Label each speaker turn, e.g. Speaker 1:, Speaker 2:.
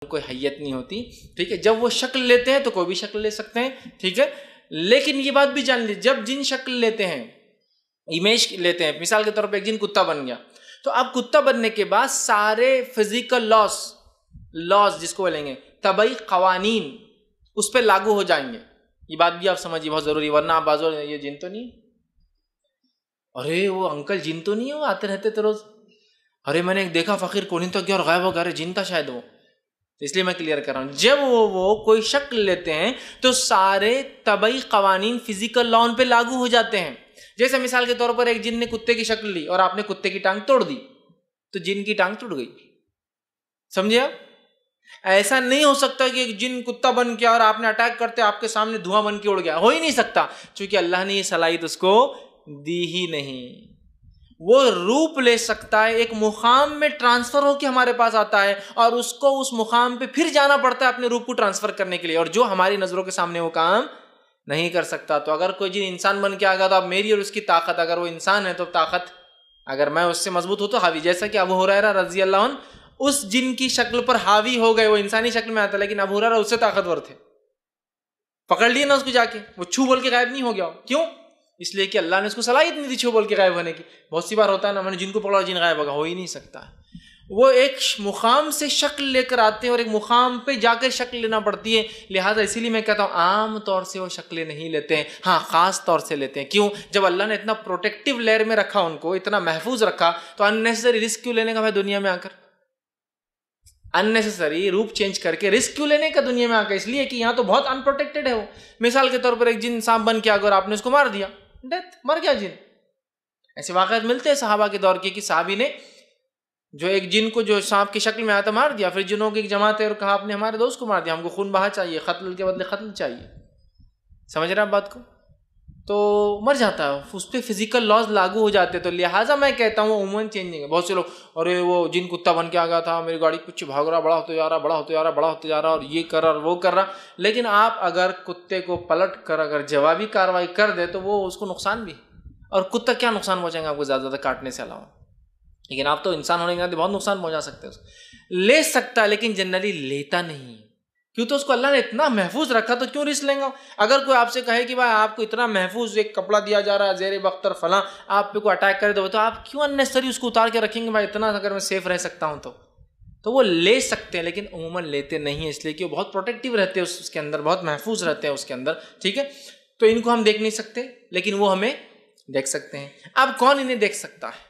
Speaker 1: کوئی حیت نہیں ہوتی، ٹھیک ہے. جب وہ شکل لیتے ہیں تو کوئی بھی شکل لے سکتے ہیں، ٹھیک ہے. لیکن یہ بات بھی جان لیجیے، جب جن شکل لیتے ہیں، امیج لیتے ہیں، مثال کے طور پہ ایک جن کتا بن گیا، تو اب کتا بننے کے بعد سارے فزیکل لاز جس کو بولیں گے طبعی قوانین اس پہ لاگو ہو جائیں گے. یہ بات بھی آپ سمجھیے، بہت ضروری، ورنہ آپ بازو یہ جن تو نہیں، ارے وہ انکل جن تو نہیں ہے، وہ آتے رہتے تو روز، ارے میں نے ایک دیکھا فقیر کونی تو گیا اور غائب ہو گیا، ارے جن تھا شاید وہ. اس لیے میں کلیئر کر رہا ہوں، جب وہ کوئی شکل لیتے ہیں تو سارے طبعی قوانین فزیکل لا ان پہ لاگو ہو جاتے ہیں. جیسے مثال کے طور پر ایک جن نے کتے کی شکل لی اور آپ نے کتے کی ٹانگ توڑ دی تو جن کی ٹانگ ٹوٹ گئی. سمجھے آپ؟ ایسا نہیں ہو سکتا کہ ایک جن کتا بن گیا اور آپ نے اٹیک کرتے آپ کے سامنے دھواں بن کے اڑ گیا، ہو ہی نہیں سکتا، چونکہ اللہ نے یہ صلاحیت اس کو دی ہی نہیں. وہ روپ لے سکتا ہے، ایک مقام میں ٹرانسفر ہو کے ہمارے پاس آتا ہے اور اس کو اس مقام پہ پھر جانا پڑتا ہے اپنے روپ کو ٹرانسفر کرنے کے لیے، اور جو ہماری نظروں کے سامنے وہ کام نہیں کر سکتا. تو اگر کوئی جن انسان بن کے آ گیا تو اب میری اور اس کی طاقت، اگر وہ انسان ہے تو طاقت اگر میں اس سے مضبوط ہوں تو حاوی، جیسا کہ ابو ہریرہ رضی اللہ عنہ اس جن کی شکل پر حاوی ہو گئے، وہ انسانی شکل میں آتا لیکن ابو ہریرہ اس سے طاقتور تھے، پکڑ لیے نا اس کو جا کے، وہ چھو بول کے غائب نہیں ہو گیا. کیوں؟ اس لیے کہ اللہ نے اس کو صلاحیت نہیں دی چھو بول کے غائب ہونے کی. بہت سی بار ہوتا ہے نا، میں نے جن کو پکڑا جن غائب ہوگا، ہو ہی نہیں سکتا. وہ ایک مقام سے شکل لے کر آتے ہیں اور ایک مقام پہ جا کر شکل لینا پڑتی ہے. لہٰذا اسی لیے میں کہتا ہوں عام طور سے وہ شکلیں نہیں لیتے ہیں، ہاں خاص طور سے لیتے ہیں. کیوں؟ جب اللہ نے اتنا پروٹیکٹیو لیئر میں رکھا، ان کو اتنا محفوظ رکھا، تو اننیسری رسک کیوں لینے کا بھائی دنیا میں آ کر؟ اننیسری روپ چینج کر کے رسک کیوں لینے کا دنیا میں آ کر؟ اس لیے کہ یہاں تو بہت انپروٹیکٹڈ ہے وہ. مثال کے طور پر ایک جن سانپ بن کے آ گیا اور آپ نے اس کو مار دیا، ڈیتھ، مر گیا جن. ایسے واقعات ملتے ہیں صحابہ کے دور کے کہ صحابی نے جو ایک جن کو جو سانپ کی شکل میں آتا مار دیا، پھر جنوں کی ایک جماعت ہے اور کہا آپ نے ہمارے دوست کو مار دیا، ہم کو خون بہا چاہیے، قتل کے بدلے قتل چاہیے. سمجھ رہے ہیں آپ بات کو؟ تو مر جاتا ہے، اس پہ فزیکل لاز لاگو ہو جاتے. تو لہٰذا میں کہتا ہوں عموماً چینج نہیں ہے. بہت سے لوگ ارے وہ جن کتا بن کے آ گیا تھا، میری گاڑی کچھ بھاگ رہا، بڑا ہوتے جا رہا، بڑا ہوتے جا رہا، بڑا ہوتے جا رہا، اور یہ کر رہا اور وہ کر رہا. لیکن آپ اگر کتے کو پلٹ کر اگر جوابی کارروائی کر دے تو وہ اس کو نقصان بھی، اور کتا کیا نقصان پہنچائیں گے آپ کو زیادہ کاٹنے سے علاوہ. لیکن آپ تو انسان ہونے کے ناطے بہت نقصان پہنچا سکتے ہیں. لے سکتا ہے لیکن جنرلی لیتا نہیں. کیوں؟ تو اس کو اللہ نے اتنا محفوظ رکھا، تو کیوں رسک لیں گا؟ اگر کوئی آپ سے کہے کہ بھائی آپ کو اتنا محفوظ ایک کپڑا دیا جا رہا ہے زیر بختر فلاں، آپ پہ کوئی اٹیک کر دو تو آپ کیوں اننیسری اس کو اتار کے رکھیں گے؟ بھائی اتنا اگر میں سیف رہ سکتا ہوں تو وہ لے سکتے ہیں لیکن عموماً لیتے نہیں ہیں، اس لیے کہ وہ بہت پروٹیکٹیو رہتے ہیں اس کے اندر، بہت محفوظ رہتے ہیں اس کے اندر. ٹھیک ہے، تو ان کو ہم دیکھ نہیں سکتے لیکن وہ ہمیں دیکھ سکتے ہیں. اب کون انہیں دیکھ سکتا ہے؟